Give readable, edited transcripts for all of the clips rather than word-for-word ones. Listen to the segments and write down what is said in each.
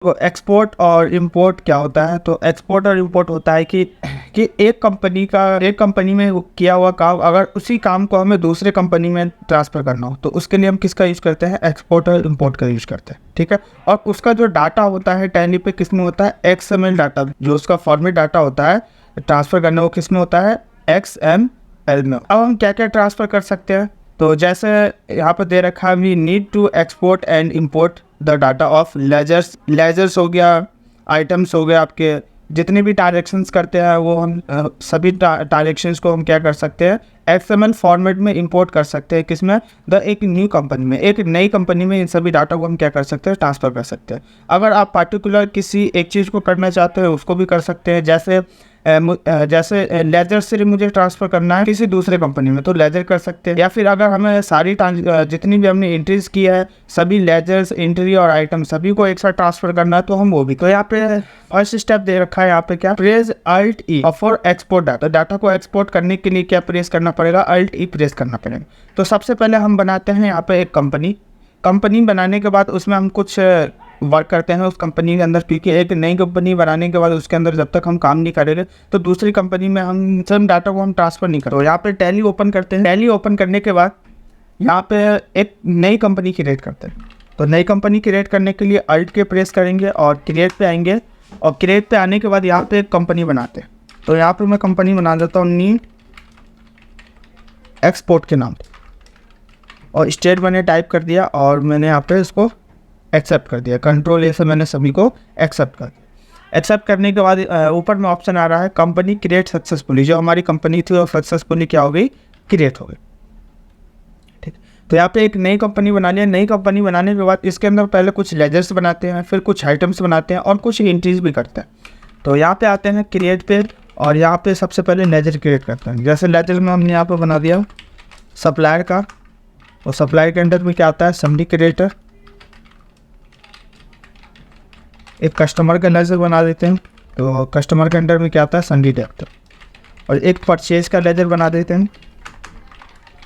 तो एक्सपोर्ट और इंपोर्ट क्या होता है? तो एक्सपोर्ट और इंपोर्ट होता है कि एक कंपनी में किया हुआ काम, अगर उसी काम को हमें दूसरे कंपनी में ट्रांसफ़र करना हो तो उसके लिए हम किसका यूज़ करते हैं? एक्सपोर्ट और इंपोर्ट का यूज़ करते हैं, ठीक है। और उसका जो डाटा होता है टैली पे किस में होता है? XML डाटा, जो उसका फॉर्मेट डाटा होता है ट्रांसफ़र करना, वो किस में होता है? XML में। अब हम क्या क्या ट्रांसफ़र कर सकते हैं? तो जैसे यहाँ पर दे रखा है, we need to export and import the data of ledgers हो गया, आइटम्स हो गए, आपके जितने भी ट्रांजेक्शन्स करते हैं वो हम सभी ट्रांजेक्शन्स को हम क्या कर सकते हैं? XML फॉर्मेट में इंपोर्ट कर सकते हैं। किसमें? एक न्यू कंपनी में, एक नई कंपनी में इन सभी डाटा को हम क्या कर सकते हैं? ट्रांसफ़र कर सकते हैं। अगर आप पार्टिकुलर किसी एक चीज़ को करना चाहते हैं उसको भी कर सकते हैं। जैसे लेजर से मुझे ट्रांसफ़र करना है किसी दूसरे कंपनी में तो लेजर कर सकते हैं, या फिर अगर हमें सारी जितनी भी हमने एंट्रीज की है, सभी लेजर्स, एंट्री और आइटम सभी को एक साथ ट्रांसफ़र करना है तो हम वो भी। तो यहाँ पे फर्स्ट स्टेप दे रखा है, यहाँ पे क्या? Press Alt E for export data. Data को एक्सपोर्ट करने के लिए क्या प्रेस करना पड़ेगा? Alt E प्रेस करना पड़ेगा। तो सबसे पहले हम बनाते हैं यहाँ पे एक कंपनी बनाने के बाद उसमें हम कुछ वर्क करते हैं उस कंपनी के अंदर, क्योंकि एक नई कंपनी बनाने के बाद उसके अंदर जब तक हम काम नहीं करेंगे तो दूसरी कंपनी में हम सब डाटा को हम ट्रांसफ़र नहीं करें। तो यहाँ पे टैली ओपन करते हैं। टैली ओपन करने के बाद यहाँ पे एक नई कंपनी क्रिएट करते हैं। तो नई कंपनी क्रिएट करने के लिए Alt के प्रेस करेंगे और क्रिएट पे आएंगे, और क्रिएट पे आने के बाद यहाँ पे एक कंपनी बनाते हैं। तो यहाँ पर मैं कंपनी बना देता हूँ नीड एक्सपोर्ट के नाम, और स्टेट मैंने टाइप कर दिया और मैंने यहाँ पे इसको एक्सेप्ट कर दिया। कंट्रोल ए से मैंने सभी को एक्सेप्ट कर दिया। एक्सेप्ट करने के बाद ऊपर में ऑप्शन आ रहा है कंपनी क्रिएट सक्सेसफुली। जो हमारी कंपनी थी वो सक्सेसफुली क्या हो गई? क्रिएट हो गई, ठीक। तो यहाँ पे एक नई कंपनी बना लिया। नई कंपनी बनाने के बाद इसके अंदर पहले कुछ लेजर्स बनाते हैं, फिर कुछ आइटम्स बनाते हैं और कुछ एंट्रीज भी करते हैं। तो यहाँ पे आते हैं क्रिएट पे, और यहाँ पे सबसे पहले लेजर क्रिएट करते हैं। जैसे लेजर में हमने यहाँ पर बना दिया सप्लायर का, और सप्लायर के अंदर में क्या आता है? Summary creator. एक कस्टमर का लेजर बना देते हैं, तो कस्टमर के अंदर में क्या आता है? Sundry debtor. और एक परचेज का लेजर बना देते हैं।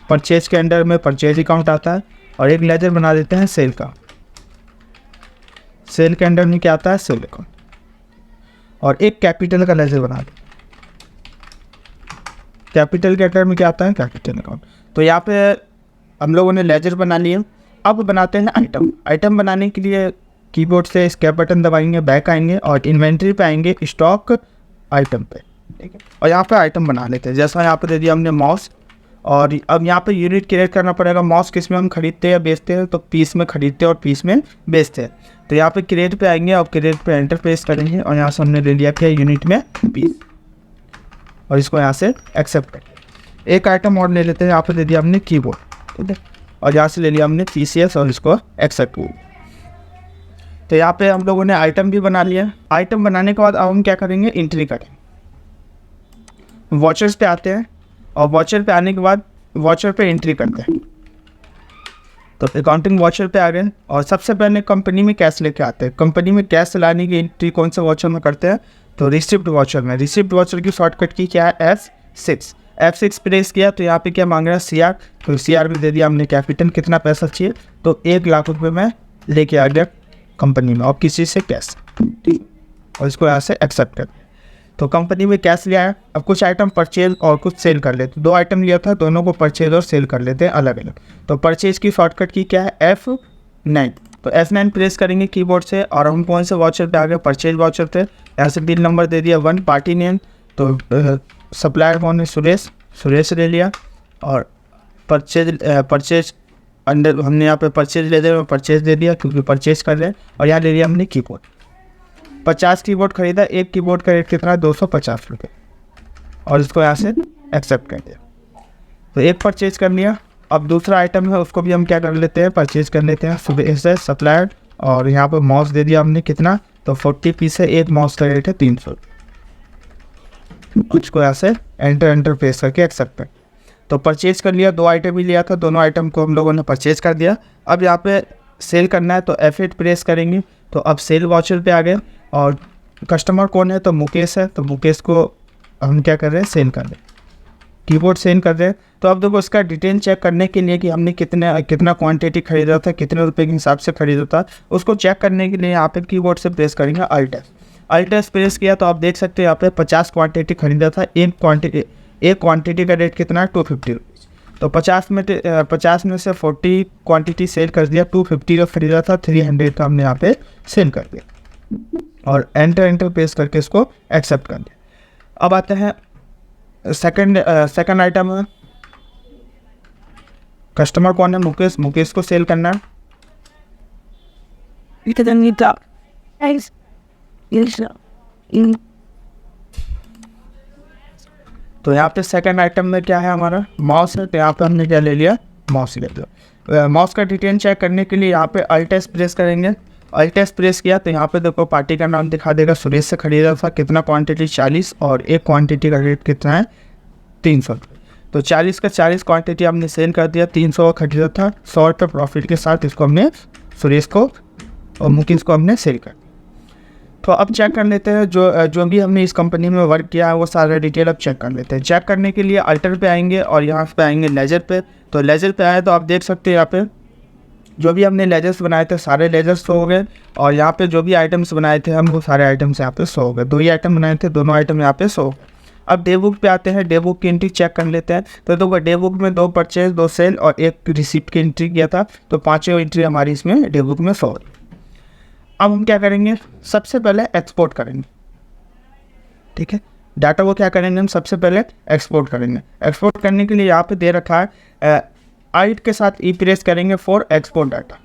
परचेज के अंदर में परचेज अकाउंट आता है। और एक लेजर बना देते हैं सेल का। सेल के अंदर में क्या आता है? Sale account. और एक कैपिटल का लेजर बना देते हैं। कैपिटल के अंदर में क्या आता है? Capital account. तो यहाँ पे हम लोगों ने लेजर बना लिए। अब बनाते हैं आइटम। आइटम बनाने के लिए कीबोर्ड से एस्केप बटन दबाएंगे, बैक आएंगे और इन्वेंट्री पे आएंगे, स्टॉक आइटम पे, ठीक है। और यहाँ पे आइटम बना लेते हैं। जैसा यहाँ पे दे दिया हमने माउस, और अब यहाँ पे यूनिट क्रिएट करना पड़ेगा। माउस किस में हम खरीदते हैं या बेचते हैं? तो पीस में खरीदते हैं और पीस में बेचते हैं। तो यहाँ पे क्रिएट पे आएंगे और क्रिएट पे एंटर प्रेस करेंगे, और यहाँ से हमने ले लिया क्या? यूनिट में पीस, और इसको यहाँ से एक्सेप्ट करें। एक आइटम और ले लेते हैं। यहाँ पे दे दिया हमने कीबोर्ड, ठीक है, और यहाँ से ले लिया हमने TCS और इसको एक्सेप्ट किया। तो यहाँ पे हम लोगों ने आइटम भी बना लिया। आइटम बनाने के बाद अब हम क्या करेंगे? एंट्री करेंगे। वॉचर्स पे आते हैं, और वॉचर पे आने के बाद वॉचर पे एंट्री करते हैं। तो अकाउंटिंग वॉचर पे आ गए, और सबसे पहले कंपनी में कैश लेके आते हैं। कंपनी में कैश लाने की एंट्री कौन से वॉचर में करते हैं? तो रिसिप्ट वॉचर में। रिसिप्ट वॉचर की शॉर्टकट की क्या है? F6 प्रेस किया तो यहाँ पे क्या मांग रहा है? CR। तो CR में दे दिया हमने कैपिटल। कितना पैसा चाहिए? तो 1 लाख रुपये में लेके आ गया कंपनी में, और किसी से कैश, ठीक, और इसको यहाँ से एक्सेप्ट कर। तो कंपनी में कैश लिया है। अब कुछ आइटम परचेज और कुछ सेल कर लेते। 2 आइटम लिया था, दोनों को परचेज और सेल कर लेते हैं अलग अलग। तो परचेज की शॉर्टकट की क्या है? F9। तो F9 प्रेस करेंगे कीबोर्ड से, और हम कौन से वॉचर पे आ गए? परचेज वॉचर पे। यहाँ से बिल नंबर दे दिया 1, पार्टी नेम, तो सप्लायर कौन है? सुरेश ले लिया। और परचेज अंडर हमने यहाँ पे परचेज ले दिया, परचेज दे दिया क्योंकि परचेज कर रहे हैं। और यहाँ ले लिया हमने कीबोर्ड। 50 कीबोर्ड खरीदा। एक कीबोर्ड का रेट कितना? 250 रुपये, और इसको यहाँ से एक्सेप्ट कर दिया। तो एक परचेज कर लिया। अब दूसरा आइटम है, उसको भी हम क्या कर लेते हैं? परचेज कर लेते हैं। सुबह से सप्लायर, और यहाँ पर माउस दे दिया हमने कितना? तो 40 पीस है। एक माउस का रेट है 300 रुपये। उसको यहाँ से एंटर प्रेस करके एक्सेप्ट कर। तो परचेज कर लिया। 2 आइटम ही लिया था, दोनों आइटम को हम लोगों ने परचेज कर दिया। अब यहाँ पे सेल करना है, तो F8 प्रेस करेंगे। तो अब सेल वॉचर पे आ गए, और कस्टमर कौन है? तो मुकेश है। तो मुकेश को हम क्या कर रहे हैं? सेल कर रहे हैं। कीबोर्ड सेंड कर दें। तो अब देखो इसका डिटेल चेक करने के लिए कि हमने कितना क्वांटिटी खरीदा था, कितने रुपए के हिसाब से खरीदा था, उसको चेक करने के लिए यहाँ पे कीबोर्ड से प्रेस करेंगे alt S. Alt S press किया तो आप देख सकते हैं यहाँ पे 50 क्वांटिटी खरीदा था। एक क्वांटिटी का रेट कितना है 250 रुपीज़। तो 50 में से 40 क्वांटिटी सेल कर दिया, 250 का खरीदा था, 300 का हमने यहाँ पे सेल कर दिया और एंटर प्रेस करके इसको एक्सेप्ट कर दिया। अब आते हैं सेकंड आइटम है, कस्टमर कौन है, मुकेश को सेल करना है। तो यहाँ पे सेकंड आइटम में क्या है हमारा माउस है, तो यहाँ पे हमने क्या ले लिया, माउस ले लिया। माउस का डिटेल चेक करने के लिए यहाँ पे अल्ट एस प्रेस करेंगे। अल्ट एस प्रेस किया तो यहाँ पे देखो पार्टी का नाम दिखा देगा, सुरेश से खरीदा था, कितना क्वांटिटी 40 और एक क्वांटिटी का रेट कितना है 300 रुपये। तो 40 का 40 क्वांटिटी हमने सेल कर दिया, 300 का खरीदा था, 100 रुपये प्रॉफिट के साथ इसको हमने सुरेश को और मुकेश को हमने सेल कर दिया। तो अब चेक कर लेते हैं जो भी हमने इस कंपनी में वर्क किया है वो सारा डिटेल अब चेक कर लेते हैं। चेक करने के लिए अल्टर पे आएंगे और यहाँ पे आएंगे लेजर पे। तो लेजर पे आए तो आप देख सकते हैं यहाँ पे जो भी हमने लेजर्स बनाए थे सारे लेजर्स शो हो गए और यहाँ पे जो भी आइटम्स बनाए थे हम वो सारे आइटम्स यहाँ पे शो हो गए। 2 ही आइटम बनाए थे, दोनों आइटम यहाँ पे शो हो गए। अब डे बुक पे आते हैं, डे बुक की एंट्री चेक कर लेते हैं। तो देखो डे बुक में 2 परचेज 2 सेल और 1 रिसिप्ट की एंट्री किया था, तो 5 एंट्री हमारी इसमें डे बुक में शो हो रही। अब हम क्या करेंगे, सबसे पहले एक्सपोर्ट करेंगे, ठीक है। डाटा को क्या करेंगे हम सबसे पहले एक्सपोर्ट करेंगे। एक्सपोर्ट करने के लिए यहाँ पे दे रखा है आइट के साथ ई प्रेस करेंगे फॉर एक्सपोर्ट डाटा।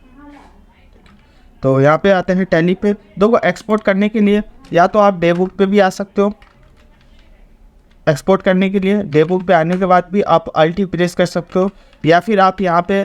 तो यहाँ पे आते हैं टैली पे। देखो एक्सपोर्ट करने के लिए या तो आप डे बुक पे भी आ सकते हो, एक्सपोर्ट करने के लिए डे बुक पे आने के बाद भी आप अल्ट प्रेस कर सकते हो, या फिर आप यहाँ पे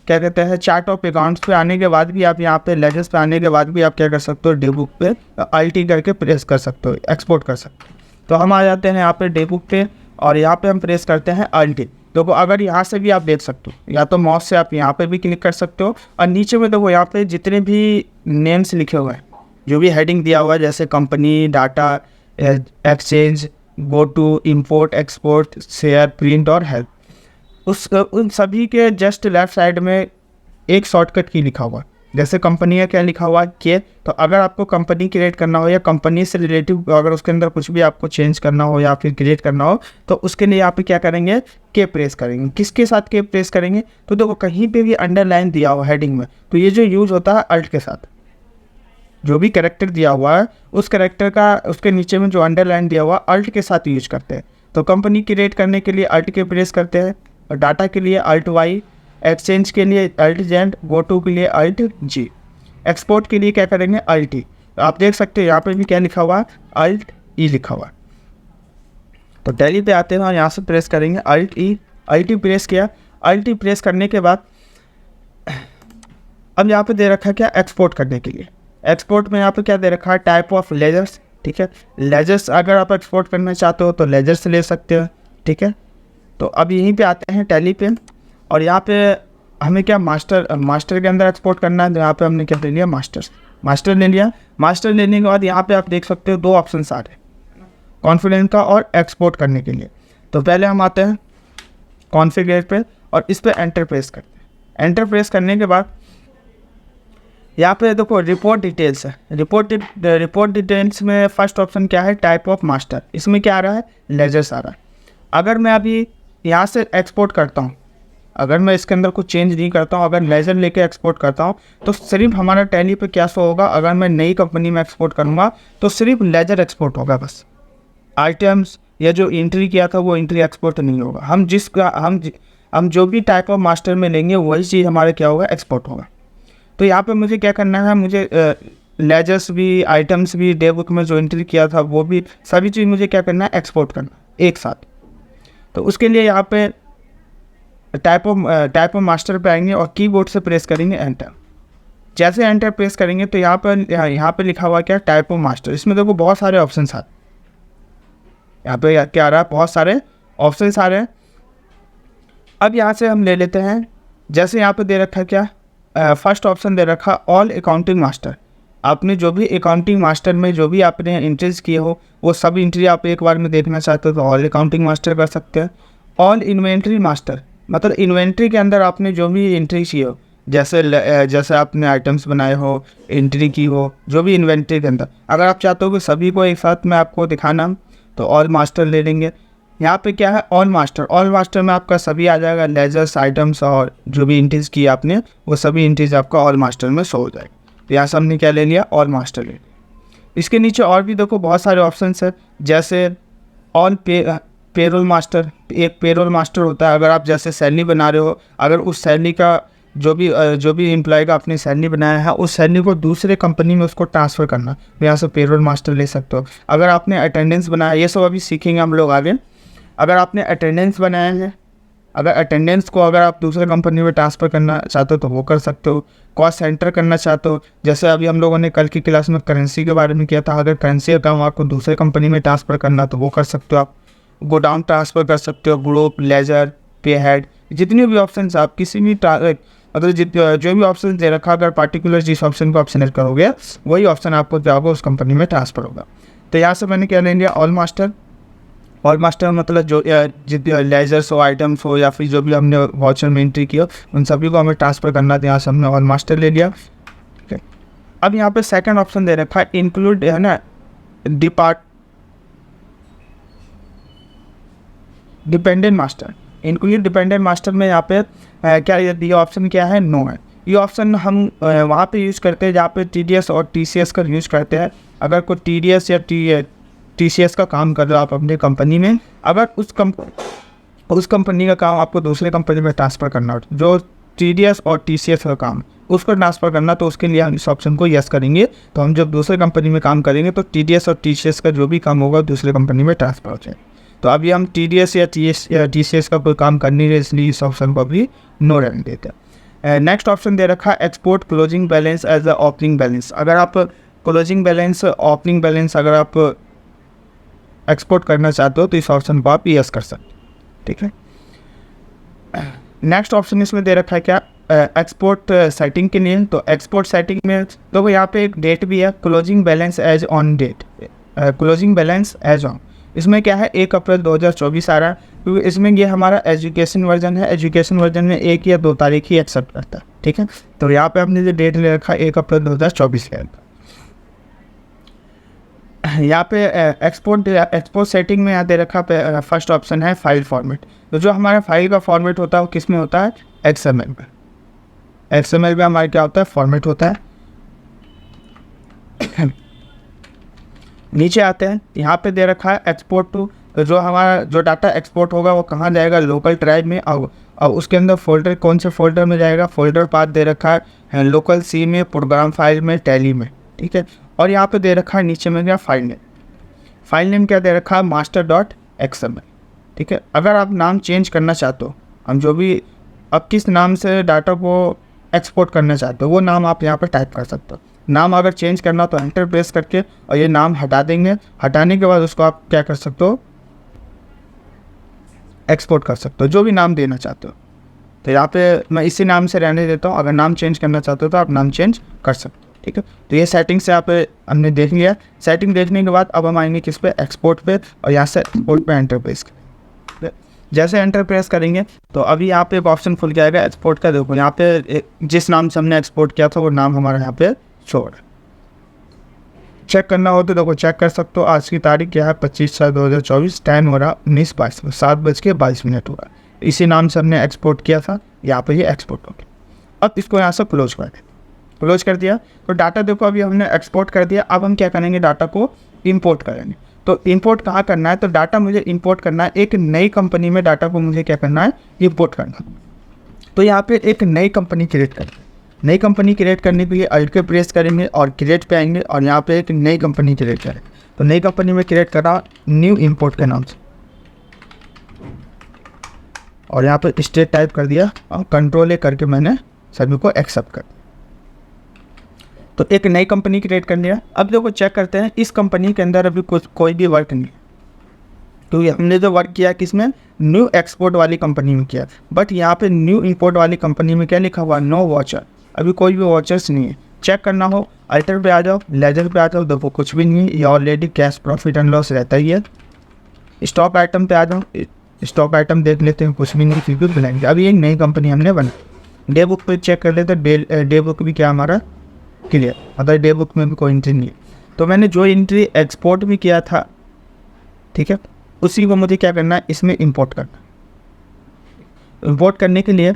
क्या कहते हैं चार्ट ऑफ अकाउंट्स पे आने के बाद भी आप यहाँ पे लेजर्स पे आने के बाद भी आप क्या कर सकते हो डे बुक पे अल्ट करके प्रेस कर सकते हो, एक्सपोर्ट कर सकते हो। तो हम आ जाते हैं यहाँ पे डे बुक पे और यहाँ पे हम प्रेस करते हैं अल्ट। देखो अगर यहाँ से भी आप देख सकते हो, या तो माउस से आप यहाँ पे भी क्लिक कर सकते हो और नीचे में देखो यहाँ पे जितने भी नेम्स लिखे हुए हैं, जो भी हेडिंग दिया हुआ है जैसे company, data, exchange, go to, import, export, share, print और हेल्प, उन सभी के जस्ट लेफ्ट साइड में एक शॉर्टकट की लिखा हुआ है। जैसे कंपनी का क्या लिखा हुआ है के, तो अगर आपको कंपनी क्रिएट करना हो या कंपनी से रिलेटिव अगर उसके अंदर कुछ भी आपको चेंज करना हो या फिर क्रिएट करना हो तो उसके लिए यहाँ पे क्या करेंगे, के प्रेस करेंगे। किसके साथ के प्रेस करेंगे, तो देखो कहीं पे भी अंडरलाइन दिया हुआ हेडिंग में, तो ये जो यूज होता है अल्ट के साथ, जो भी कैरेक्टर दिया हुआ है उस कैरेक्टर का उसके नीचे में जो अंडरलाइन दिया हुआ अल्ट के साथ यूज करते हैं। तो कंपनी क्रिएट करने के लिए अल्ट के प्रेस करते हैं और डाटा के लिए अल्ट वाई, एक्सचेंज के लिए अल्ट जेड, गो टू के लिए अल्ट जी, एक्सपोर्ट के लिए क्या करेंगे अल्ट ई। तो आप देख सकते हैं यहाँ पे भी क्या लिखा हुआ है, अल्ट ई लिखा हुआ है। तो टैली पे आते हैं और यहाँ से प्रेस करेंगे अल्ट ई। अल्ट ई प्रेस किया, अल्ट ई प्रेस करने के बाद अब यहाँ पे दे रखा है क्या, एक्सपोर्ट करने के लिए। एक्सपोर्ट में यहाँ पे क्या दे रखा है, टाइप ऑफ लेजर्स, ठीक है। लेजर्स अगर आप एक्सपोर्ट करना चाहते हो तो लेजर्स ले सकते हो, ठीक है। तो अब यहीं पे आते हैं टैली पे और यहाँ पे हमें क्या मास्टर के अंदर एक्सपोर्ट करना है, तो यहाँ पे हमने क्या ले लिया, मास्टर ले लिया। मास्टर लेने के बाद यहाँ पे आप देख सकते हो 2 ऑप्शन आ रहे हैं, कॉन्फिगरेट का और एक्सपोर्ट करने के लिए। तो पहले हम आते हैं कॉन्फिगरेट पे और इस पर एंटर प्रेस करते हैं। एंटर प्रेस करने के बाद यहाँ पे देखो रिपोर्ट डिटेल्स है। रिपोर्ट डिटेल्स में फर्स्ट ऑप्शन क्या है, टाइप ऑफ मास्टर, इसमें क्या आ रहा है, लेजर्स आ रहा है। अगर मैं अभी यहाँ से एक्सपोर्ट करता हूँ, अगर मैं इसके अंदर कुछ चेंज नहीं करता हूँ, अगर लेजर लेके एक्सपोर्ट करता हूँ तो सिर्फ हमारा टैली पे क्या शो होगा, अगर मैं नई कंपनी में एक्सपोर्ट करूँगा तो सिर्फ लेजर एक्सपोर्ट होगा बस, आइटम्स या जो एंट्री किया था वो एंट्री एक्सपोर्ट नहीं होगा। हम जो भी टाइप ऑफ मास्टर में लेंगे वही चीज़ हमारे क्या होगा, एक्सपोर्ट होगा। तो यहाँ पे मुझे क्या करना है, मुझे लेजर्स भी, आइटम्स भी, डे बुक में जो एंट्री किया था वो भी, सभी चीज़ मुझे क्या करना है, एक्सपोर्ट करना एक साथ। तो उसके लिए यहाँ पे टाइप ऑफ मास्टर पे आएंगे और कीबोर्ड से प्रेस करेंगे एंटर। जैसे एंटर प्रेस करेंगे तो यहाँ पे लिखा हुआ क्या, टाइप ऑफ मास्टर। इसमें देखो बहुत सारे ऑप्शन आ रहे हैं, यहाँ पे क्या आ रहा है, बहुत सारे ऑप्शन आ रहे हैं। अब यहाँ से हम ले लेते हैं, जैसे यहाँ पे दे रखा है क्या, फर्स्ट ऑप्शन दे रखा ऑल अकाउंटिंग मास्टर। आपने जो भी अकाउंटिंग मास्टर में जो भी आपने एंट्रीज किए हो वो सब एंट्री आप एक बार में देखना चाहते हो तो ऑल अकाउंटिंग मास्टर कर सकते हैं। ऑल इन्वेंट्री मास्टर, मतलब इन्वेंट्री के अंदर आपने जो भी एंट्री की हो, जैसे आपने आइटम्स बनाए हो, एंट्री की हो, जो भी इन्वेंट्री के अंदर, अगर आप चाहते हो कि सभी को एक साथ में आपको दिखाना तो ऑल मास्टर ले लेंगे। यहाँ पे क्या है, ऑल मास्टर में आपका सभी आ जाएगा, लेजर्स, आइटम्स और जो भी एंट्रीज की आपने वो सभी एंट्रीज आपका ऑल मास्टर में शो हो जाएगा। तो यहाँ से हमने क्या ले लिया, ऑल मास्टर ले लिया। इसके नीचे और भी देखो बहुत सारे ऑप्शंस है, जैसे ऑल पेरोल मास्टर। एक पेरोल मास्टर होता है, अगर आप जैसे सैलरी बना रहे हो, अगर उस सैलरी का जो भी एम्प्लॉय का आपने सैलरी बनाया है उस सैलरी को दूसरे कंपनी में उसको ट्रांसफ़र करना, तो यहाँ से पेरोल मास्टर ले सकते हो। अगर आपने अटेंडेंस बनाया, ये सब अभी सीखेंगे हम लोग आगे। अगर आपने अटेंडेंस बनाया है, अगर अटेंडेंस को अगर आप दूसरे कंपनी में ट्रांसफ़र करना चाहते हो तो वो कर सकते हो। कॉस्ट सेंटर करना चाहते हो, जैसे अभी हम लोगों ने कल की क्लास में करेंसी के बारे में किया था, अगर करेंसी का काम आपको दूसरे कंपनी में ट्रांसफ़र करना तो वो कर सकते हो आप। गोडाउन ट्रांसफ़र कर सकते हो, ग्रुप, लेजर, पे हेड, जितने भी ऑप्शन आप किसी भी मतलब जो भी ऑप्शन दे रखा, अगर पार्टिकुलर जिस ऑप्शन को आप सेलेक्ट करोगे वही ऑप्शन आपको क्या होगा, उस कंपनी में ट्रांसफ़र होगा। तो यहाँ से मैंने क्या ले लिया, ऑल मास्टर। ऑल मास्टर मतलब जो जितने लेजर्स हो, आइटम्स हो, या फिर जो भी हमने वाउचर में एंट्री किया उन सभी को हमें ट्रांसफ़र करना था, यहाँ से हमने ऑल मास्टर ले लिया। ठीक है, अब यहाँ पे सेकंड ऑप्शन दे रखा है इंक्लूड, है ना, dependent master. Include dependent master में यहाँ पे क्या ये ऑप्शन क्या है, नो है। ये ऑप्शन हम वहाँ पे यूज़ करते हैं जहाँ पे TDS और TCS का यूज़ करते हैं। अगर कोई TDS या TCS का काम कर रहे हो आप अपनी कंपनी में, अगर उस कंपनी का काम आपको दूसरे कंपनी में ट्रांसफ़र करना हो, जो TDS और TCS का काम उसको ट्रांसफ़र करना, तो उसके लिए हम इस ऑप्शन को यस करेंगे। तो हम जब दूसरे कंपनी में काम करेंगे तो TDS और TCS का जो भी काम होगा दूसरे कंपनी में ट्रांसफ़र हो जाए। तो अभी हम TDS या TCS का कोई काम कर नहीं रहे, इसलिए इस ऑप्शन को अभी नो रहने देते हैं। नेक्स्ट ऑप्शन दे रखा है export closing balance as a opening balance. अगर आप क्लोजिंग बैलेंस, ओपनिंग बैलेंस अगर आप एक्सपोर्ट करना चाहते हो तो इस ऑप्शन को आप यस कर सकते हो। ठीक है, नेक्स्ट ऑप्शन इसमें दे रखा है क्या, एक्सपोर्ट सेटिंग के लिए। तो एक्सपोर्ट सेटिंग में तो यहाँ पे एक डेट भी है, closing balance as on date, closing balance as on. इसमें क्या है, 1 अप्रैल 2024 आ रहा है, क्योंकि इसमें ये हमारा एजुकेशन वर्जन है। एजुकेशन वर्जन में 1 या 2 तारीख ही एक्सेप्ट करता है। ठीक है, तो यहाँ पे हमने जो डेट ले रखा है 1 अप्रैल 2024 ले रखा। यहाँ पे एक्सपोर्ट सेटिंग में यहाँ दे रखा फर्स्ट ऑप्शन है फाइल फॉर्मेट। तो जो हमारा फाइल का फॉर्मेट होता है वो किस में होता है, XML में। XML में हमारा क्या होता है, फॉर्मेट होता है। नीचे आते हैं, यहाँ पे दे रखा है एक्सपोर्ट टू। तो जो हमारा जो डाटा एक्सपोर्ट होगा वो कहाँ जाएगा, लोकल ड्राइव में। और उसके अंदर फोल्डर, कौन से फोल्डर में जाएगा, फोल्डर पाथ दे रखा है लोकल C में, प्रोग्राम फाइल में, टैली में। ठीक है, और यहाँ पे दे रखा है नीचे में क्या, फाइल नेम क्या दे रखा है, master.xml। ठीक है, अगर आप नाम चेंज करना चाहते हो, हम जो भी अब किस नाम से डाटा को एक्सपोर्ट करना चाहते हो वो नाम आप यहाँ पर टाइप कर सकते हो। नाम अगर चेंज करना तो एंटर प्रेस करके और ये नाम हटा देंगे। हटाने के बाद उसको आप क्या कर सकते हो, एक्सपोर्ट कर सकते हो, जो भी नाम देना चाहते हो। तो यहाँ पे मैं इसी नाम से रहने देता हूँ। अगर नाम चेंज करना चाहते हो तो आप नाम चेंज कर सकते हो। ठीक है, तो ये सेटिंग से यहाँ पे हमने देख लिया। सेटिंग देखने के बाद अब हम आएंगे किस पे, एक्सपोर्ट पे, और यहाँ से एक्सपोर्ट पे एंटर प्रेस करेंगे। जैसे एंटर प्रेस करेंगे तो अभी यहाँ पे एक ऑप्शन खुल के आएगा एक्सपोर्ट का। देखो यहाँ पे जिस नाम से हमने एक्सपोर्ट किया था वो नाम हमारा यहाँ पे शो हो रहा है। चेक करना हो तो देखो चेक कर सकते हो। आज की तारीख क्या है, 25/6/2024, टाइम हो रहा 19:22, 7:22 हो रहा। इसी नाम से हमने एक्सपोर्ट किया था, यहाँ पे ये एक्सपोर्ट हो गया। अब इसको यहाँ से क्लोज कर दें। क्लोज कर दिया तो डाटा देखो अभी हमने एक्सपोर्ट कर दिया। अब हम क्या करेंगे, डाटा को इंपोर्ट करेंगे। तो इंपोर्ट कहाँ करना है, तो डाटा मुझे इंपोर्ट करना है एक नई कंपनी में। डाटा को मुझे क्या करना है, इंपोर्ट करना। तो यहाँ पे एक नई कंपनी क्रिएट करें। नई कंपनी क्रिएट करने के लिए अल्ट के प्रेस करेंगे और क्रिएट पे आएंगे और यहाँ पे एक नई कंपनी क्रिएट करें। तो नई कंपनी में क्रिएट करा न्यू इंपोर्ट के नाम से, और यहाँ पे स्टेट टाइप कर दिया और कंट्रोल ए करके मैंने सभी को एक्सेप्ट कर दिया। तो एक नई कंपनी क्रिएट कर लिया। अब देखो चेक करते हैं इस कंपनी के अंदर अभी कोई भी वर्क नहीं, तो हमने जो वर्क किया किसमें, न्यू एक्सपोर्ट वाली कंपनी में किया। बट यहाँ पे न्यू इंपोर्ट वाली कंपनी में क्या लिखा हुआ, नो वॉचर। अभी कोई भी वॉचर्स नहीं है। चेक करना हो अल्टर पे आ जाओ, लेजर पे आ जाओ, देखो कुछ भी नहीं है। ये already cash profit and loss रहता ही है। स्टॉप आइटम पे आ जाओ, स्टॉक आइटम देख लेते हैं, कुछ भी नहीं फिर भी बनाएंगे। अभी एक नई कंपनी हमने बनाई, डे बुक पे चेक कर लेते हैं, डे बुक भी क्या हमारा क्लियर, मतलब डे बुक में भी कोई एंट्री नहीं है। तो मैंने जो एंट्री एक्सपोर्ट भी किया था, ठीक है, उसी को मुझे क्या करना है, इसमें इंपोर्ट करना। इंपोर्ट करने के लिए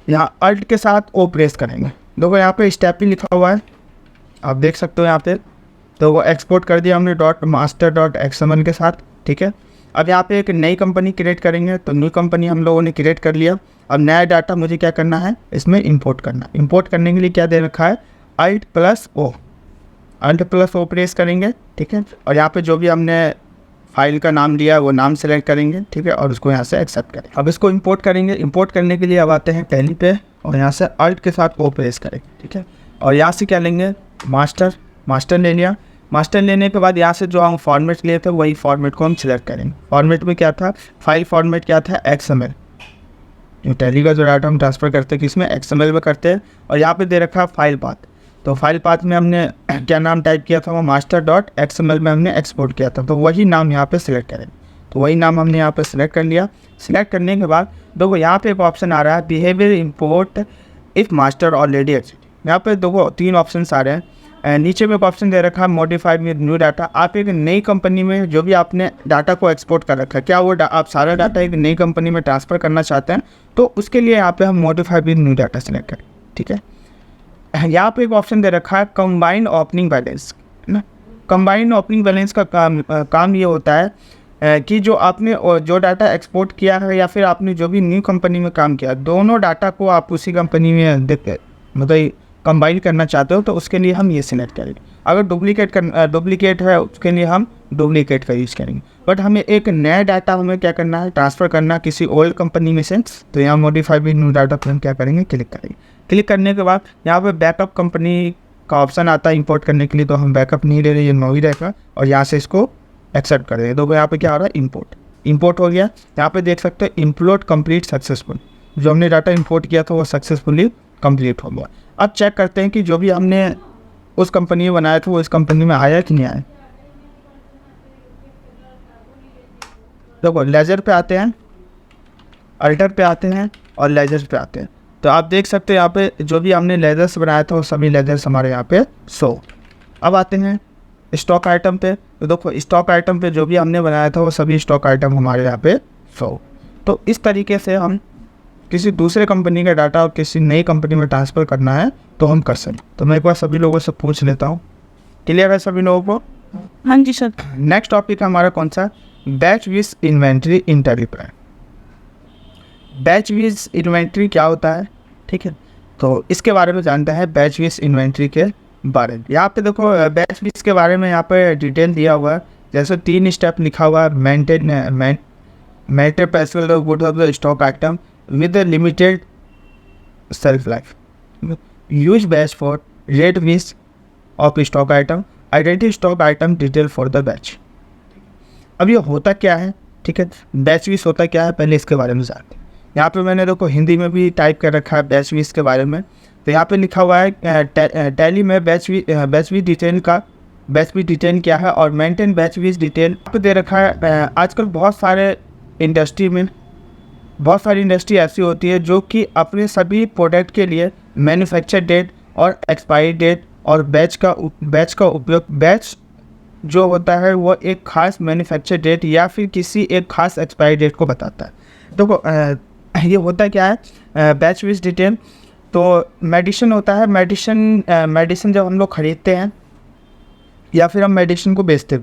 यहाँ अल्ट के साथ ओ प्रेस करेंगे। देखो यहाँ पे स्टेप भी लिखा हुआ है, आप देख सकते हो यहाँ पे। तो वो एक्सपोर्ट कर दिया हमने .master.xml के साथ, ठीक है। अब यहाँ पे एक नई कंपनी क्रिएट करेंगे, तो न्यू कंपनी हम लोगों ने क्रिएट कर लिया। अब नया डाटा मुझे क्या करना है, इसमें इंपोर्ट करना। इंपोर्ट करने के लिए क्या दे रखा है, अल्ट प्लस ओ प्रेस करेंगे, ठीक है। और यहाँ पे जो भी हमने फाइल का नाम लिया वो नाम सेलेक्ट करेंगे, ठीक है, और उसको यहाँ से एक्सेप्ट करें। अब इसको इंपोर्ट करेंगे। इंपोर्ट करने के लिए अब आते हैं टैली पे और यहाँ से अल्ट के साथ ओ प्रेस करेंगे, ठीक है। और यहाँ से क्या लेंगे, मास्टर ले लिया। मास्टर लेने के बाद यहाँ से जो हम फॉर्मेट लिए थे वही फॉर्मेट को हम सिलेक्ट करेंगे। फॉर्मेट में क्या था, फाइल फॉर्मेट क्या था, XML। जो टैली का जो डाटा हम ट्रांसफ़र करते हैं किसमें, XML में करते हैं। और यहाँ पे दे रखा है फाइल पाथ, तो फाइल पाथ में हमने क्या नाम टाइप किया था, वो master.xml में हमने एक्सपोर्ट किया था, तो वही नाम यहाँ पे सिलेक्ट करें। तो वही नाम हमने यहाँ पे सिलेक्ट कर लिया। सिलेक्ट करने के बाद देखो यहाँ पे एक ऑप्शन आ रहा है, behaviour import if master already exist. यहाँ पे देखो 3 ऑप्शन आ रहे हैं। नीचे में एक ऑप्शन दे रखा है मॉडिफाइड विद न्यू डाटा। आप एक नई कंपनी में जो भी आपने डाटा को एक्सपोर्ट कर रखा है, क्या वो आप सारा डाटा एक नई कंपनी में ट्रांसफ़र करना चाहते हैं, तो उसके लिए यहाँ पे हम modified with new data select करें, ठीक है। यहाँ पे एक ऑप्शन दे रखा है कंबाइंड ओपनिंग बैलेंस ना। कंबाइंड ओपनिंग बैलेंस का काम ये होता है कि जो आपने जो डाटा एक्सपोर्ट किया है या फिर आपने जो भी न्यू कंपनी में काम किया, दोनों डाटा को आप उसी कंपनी में देते मतलब कंबाइन करना चाहते हो, तो उसके लिए हम ये सिलेक्ट करेंगे। अगर डुप्लीकेट है उसके लिए हम डुप्लीकेट का यूज़ करेंगे। बट हमें एक नया डाटा हमें क्या करना है, ट्रांसफ़र करना किसी ओल्ड कंपनी में से, तो यहाँ मॉडिफाई विद न्यू डाटा पर हम क्या करेंगे, क्लिक करेंगे। क्लिक करने के बाद यहाँ पे बैकअप कंपनी का ऑप्शन आता है इंपोर्ट करने के लिए, तो हम बैकअप नहीं ले रहे, ये नो ही रहेगा। और यहाँ से इसको एक्सेप्ट कर देंगे। तो यहाँ पे क्या हो रहा है, इंपोर्ट हो गया। यहाँ पे देख सकते हैं इंपोर्ट कंप्लीट सक्सेसफुल, जो हमने डाटा इंपोर्ट किया था वो सक्सेसफुली कंप्लीट हो गया। अब चेक करते हैं कि जो भी हमने उस कंपनी में बनाया था वो इस कंपनी में आया कि नहीं आया। देखो लेजर पे आते हैं, अल्टर पे आते हैं और लेजर्स पे आते हैं। तो आप देख सकते हैं यहाँ पे जो भी हमने लेजर्स बनाया था वो सभी लेजर्स हमारे यहाँ पे शो। अब आते हैं स्टॉक आइटम पे। तो देखो स्टॉक आइटम पे जो भी हमने बनाया था वो सभी स्टॉक आइटम हमारे यहाँ पे शो। तो इस तरीके से हम किसी दूसरे कंपनी का डाटा और किसी नई कंपनी में ट्रांसफ़र करना है तो हम कर सकते। तो मैं एक बार सभी लोगों से पूछ लेता हूँ, क्लियर है सभी लोगों को? हाँ जी सर। नेक्स्ट टॉपिक हमारा कौन सा, batch wise inventory in Tally Prime. Batch wise inventory क्या होता है, ठीक है, तो इसके बारे में जानते हैं बैच विज इन्वेंट्री के बारे में। यहाँ पे देखो बैच विज के बारे में यहाँ पे डिटेल दिया हुआ है। जैसे 3 स्टेप लिखा हुआ है, maintain passive good of the stock item with a limited shelf life, use batch for rate wish of stock item, identify stock item detail for the batch। अब ये होता क्या है, ठीक है, बैच विश होता क्या है, पहले इसके बारे में जानते हैं। यहाँ पे मैंने देखो हिंदी में भी टाइप कर रखा है बैच विश के बारे में। तो यहाँ पे लिखा हुआ है टैली में बैच विश डिटेल क्या है और मेंटेन बैच विश डिटेल यहाँ पे दे रखा है। आजकल बहुत सारी इंडस्ट्री ऐसी होती है जो कि अपने सभी प्रोडक्ट के लिए मैन्युफैक्चर डेट और एक्सपायरी डेट और बैच का उपयोग, बैच जो होता है वो एक खास मैन्युफैक्चर डेट या फिर किसी एक खास एक्सपायरी डेट को बताता है। देखो ये होता क्या है बैच विज डिटेल, तो मेडिसिन होता है। मेडिसिन जब हम लोग ख़रीदते हैं या फिर हम मेडिसिन को बेचते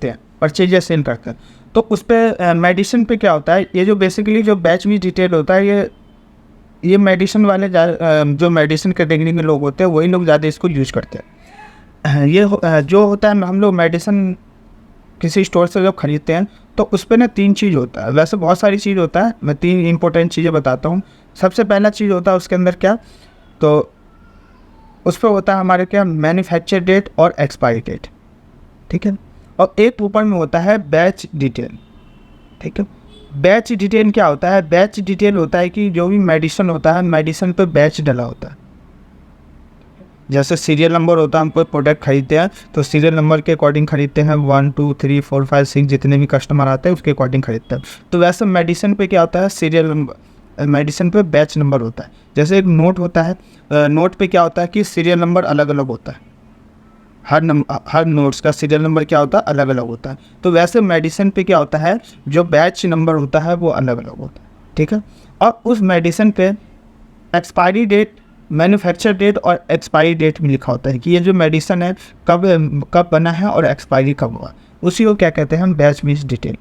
हैं, परचेज या सेल करते हैं, तो उस पर मेडिसिन पे क्या होता है, ये जो बेसिकली जो बैच विज डिटेल होता है, ये मेडिसिन वाले जो मेडिसिन कैटेगरी के लोग होते हैं वही लोग ज़्यादा इसको यूज करते हैं। जो होता है हम लोग मेडिसिन किसी स्टोर से जब ख़रीदते हैं तो उस पर ना 3 चीज़ होता है। वैसे बहुत सारी चीज़ होता है, मैं 3 इंपॉर्टेंट चीज़ें बताता हूँ। सबसे पहला चीज़ होता है उसके अंदर क्या, तो उस पर होता है हमारे क्या, मैन्युफैक्चर डेट और एक्सपायरी डेट, ठीक है। और एक ऊपर में होता है बैच डिटेल, ठीक है। बैच डिटेल क्या होता है, बैच डिटेल होता है कि जो भी मेडिसिन होता है, मेडिसिन पे बैच डला होता है। जैसे सीरियल नंबर होता है, हम कोई प्रोडक्ट खरीदते हैं तो सीरियल नंबर के अकॉर्डिंग खरीदते हैं, 1 2 3 4 5 6 जितने भी कस्टमर आते हैं उसके अकॉर्डिंग खरीदते हैं। तो वैसे मेडिसिन पे क्या होता है, सीरियल नंबर, मेडिसिन पे बैच नंबर होता है। जैसे एक नोट होता है, नोट पे क्या होता है कि सीरियल नंबर अलग अलग होता है, हर नोट्स का सीरियल नंबर क्या होता है, अलग अलग होता है। तो वैसे मेडिसिन पे क्या होता है, जो बैच नंबर होता है वो अलग अलग होता है, ठीक है। और उस मेडिसिन पे एक्सपायरी डेट, मैन्युफैक्चर डेट और एक्सपायरी डेट भी लिखा होता है कि ये जो मेडिसिन है कब बना है और एक्सपायरी कब हुआ। उसी को क्या कहते हैं हम, बैच मीन्स डिटेल।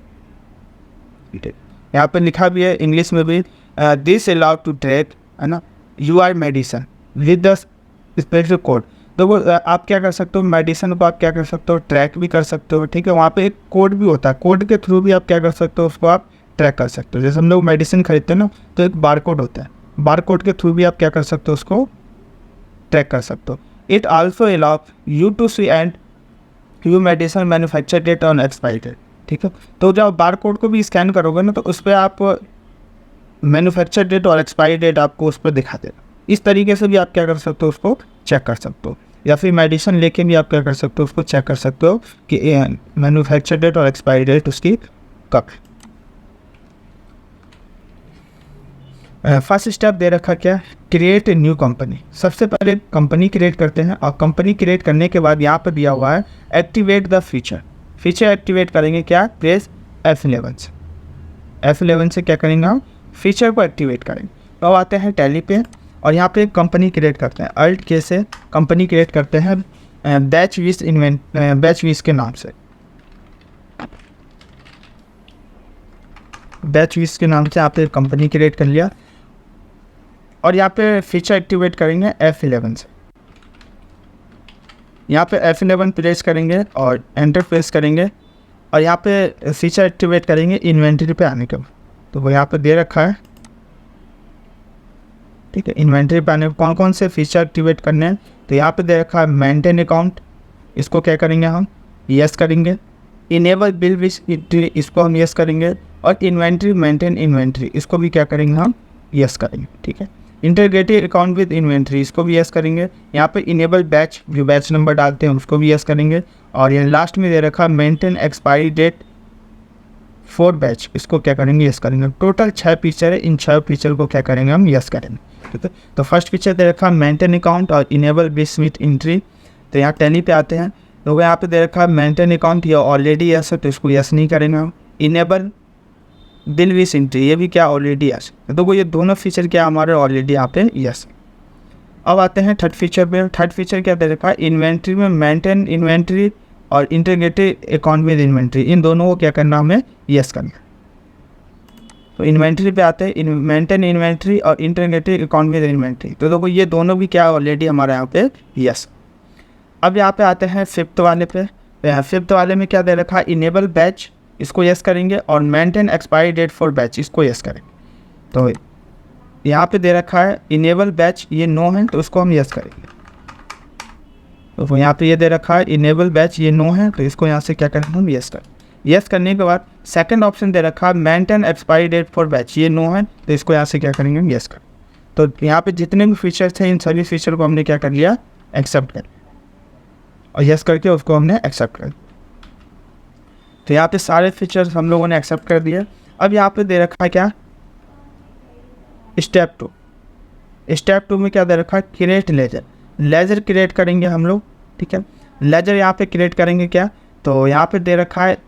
यहाँ पे लिखा भी है इंग्लिश में भी, दिस अलाउड टू ट्रैक, है ना, you are medicine with the special code. तो वो आप क्या कर सकते हो, मेडिसिन को आप क्या कर सकते हो, ट्रैक भी कर सकते हो, ठीक है। वहाँ पे एक कोड भी होता है, कोड के थ्रू भी आप क्या कर सकते हो, उसको आप ट्रैक कर सकते हो। जैसे हम लोग मेडिसिन खरीदते हैं ना, तो एक बार कोड होता है, बार कोड के थ्रू भी आप क्या कर सकते हो, उसको ट्रैक कर सकते हो। It also allow you to see and you medicine manufacture date on expiry date, ठीक है। तो जब बार कोड को भी स्कैन करोगे ना, तो उस पर आप मैन्युफैक्चर डेट और एक्सपायरी डेट आपको उस पर दिखा देगा। इस तरीके से भी आप क्या कर सकते हो, उसको चेक कर सकते हो। या फिर मेडिसिन लेके भी आप क्या कर सकते हो, उसको चेक कर सकते हो कि मैन्युफैक्चर डेट और एक्सपायरी डेट उसकी कब। फर्स्ट स्टेप दे रखा क्या, क्रिएट ए न्यू कंपनी। सबसे पहले कंपनी क्रिएट करते हैं, और कंपनी क्रिएट करने के बाद यहाँ पर दिया हुआ है activate the feature. Feature activate करेंगे क्या, प्रेस F11 से। F11 से क्या करेंगे हम, फीचर को एक्टिवेट करेंगे। तो अब आते हैं टैली पे, और यहाँ पे कंपनी क्रिएट करते हैं, अल्ट के से कंपनी क्रिएट करते हैं बैच वीस के नाम से। बैच वीस के नाम से आपने कंपनी क्रिएट कर लिया, और यहाँ पे फीचर एक्टिवेट करेंगे F11 से। यहाँ पे F11 प्रेस करेंगे और एंटर प्रेस करेंगे, और यहाँ पे फीचर एक्टिवेट करेंगे इन्वेंट्री पे आने के बाद। तो वो यहाँ पे दे रखा है, ठीक है। इन्वेंट्री पे आने कौन कौन से फीचर एक्टिवेट करने हैं, तो यहाँ पे दे रखा है मेंटेन अकाउंट, इसको क्या करेंगे हम, यस करेंगे। इनेबल बिल विथ एंट्री, इसको हम यस करेंगे। और इन्वेंट्री मेंटेन इन्वेंट्री, इसको भी क्या करेंगे हम, यस करेंगे, ठीक है। इंटीग्रेटेड अकाउंट विद इन्वेंट्री, इसको भी यस करेंगे। यहाँ पे इनेबल बैच, जो बैच नंबर डालते हैं उसको भी यस करेंगे। और ये लास्ट में दे रखा maintain expiry date for batch, इसको क्या करेंगे, यस करेंगे। टोटल 6 फीचर है, इन 6 फीचर को क्या करेंगे हम, यस करेंगे, ठीक है। तो फर्स्ट फीचर दे रखा मेंटेन अकाउंट और इनेबल बिल विथ एंट्री। तो यहाँ टैली पे आते हैं, तो यहाँ पे दे रखा मेंटेन अकाउंट, ये ऑलरेडी यस है तो इसको यस नहीं करेंगे हम। इनेबल बिल विथ एंट्री, ये भी क्या ऑलरेडी यस है, तो वो ये दोनों फीचर क्या हमारे ऑलरेडी यहाँ पे यस है। अब आते हैं थर्ड फीचर पे। थर्ड फीचर क्या दे रखा है, इन्वेंट्री में मेंटेन इन्वेंट्री और इंटीग्रेटेड अकाउंट विद इन्वेंट्री, इन दोनों को क्या करना, हमें यस करना। तो इन्वेंट्री पे आते हैं, मेंटेन इन्वेंट्री और इंटीग्रेटेड अकाउंट विद इन्वेंट्री, तो देखो ये दोनों भी क्या ऑलरेडी हमारे यहाँ पे यस। अब यहाँ पे आते हैं फिफ्थ वाले पे। फिफ्थ वाले में क्या दे रखा है, इनेबल बैच, इसको यस करेंगे। और maintain expiry date for batch, इसको यस करेंगे। तो यहाँ पे दे रखा है इनेबल बैच, ये नो है तो उसको हम यस करेंगे। तो यहाँ पे ये दे रखा है इनेबल बैच, ये नो है तो इसको यहाँ से क्या करेंगे हम, यस करें। यस करने के बाद सेकंड ऑप्शन दे रखा है maintain expiry date for batch, ये नो है तो इसको यहाँ से क्या करेंगे हम, यस करें। तो यहाँ पे जितने भी फीचर्स थे इन सभी फीचर को हमने क्या कर लिया, एक्सेप्ट कर, और यस करके उसको हमने एक्सेप्ट कर। तो यहाँ पे सारे फीचर्स हम लोगों ने एक्सेप्ट कर दिए। अब यहाँ पे दे रखा है क्या, स्टेप 2। स्टेप 2 में क्या दे रखा है, क्रिएट लेजर। लेजर क्रिएट करेंगे हम लोग, ठीक है। लेजर यहाँ पे क्रिएट करेंगे क्या, तो यहाँ पे दे रखा है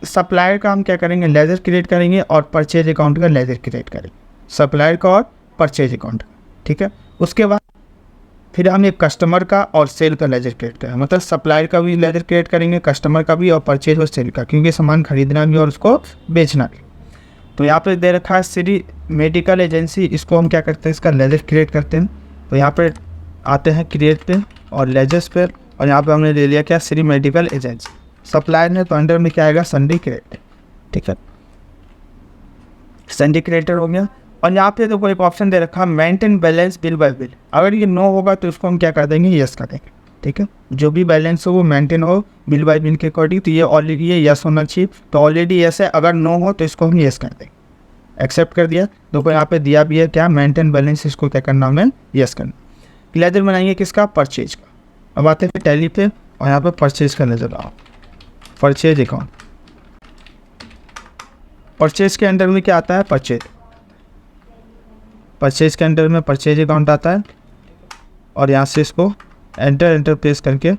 सप्लायर का हम क्या करेंगे, लेजर क्रिएट करेंगे। और परचेज अकाउंट का लेजर क्रिएट करेंगे, सप्लायर का और परचेज अकाउंट, ठीक है। उसके बाद फिर हम एक कस्टमर का और सेल का लेजर क्रिएट करेंगे, मतलब सप्लायर का भी लेजर क्रिएट करेंगे, कस्टमर का भी, और परचेज और सेल का, क्योंकि सामान खरीदना भी और उसको बेचना भी। तो यहाँ पे दे रखा है श्री मेडिकल एजेंसी, इसको हम क्या करते हैं, इसका लेजर क्रिएट करते हैं। तो यहाँ पे आते हैं क्रिएट पे और लेजर्स पे, और यहाँ पे हमने ले लिया क्या, श्री मेडिकल एजेंसी। सप्लायर ने तो अंडर में क्या आएगा, संडी क्रिएटर, ठीक है। संडी क्रिएटर हो गया। और यहाँ पे तो कोई एक ऑप्शन दे रखा है maintain balance bill bye bill, अगर ये नो होगा तो इसको हम क्या कर देंगे, यस कर देंगे, ठीक है। जो भी बैलेंस हो वो मेंटेन हो बिल बाय बिल के अकॉर्डिंग, तो ये ऑलरेडी ये यस होना चाहिए, तो ऑलरेडी यस है। अगर नो हो तो इसको हम यस कर देंगे, एक्सेप्ट कर दिया। तो कोई यहाँ पे दिया भी है क्या, मेंटेन बैलेंस, इसको क्या करना हमें, यस करना। लेजर बनाएंगे किसका, परचेज का। अब आते हैं टैली पे और यहाँ पे परचेज का लेजर आओ, परचेज अकाउंट। परचेज के अंडर में क्या आता है, परचेज के अंडर में परचेज अकाउंट आता है। और यहाँ से इसको एंटर प्रेस करके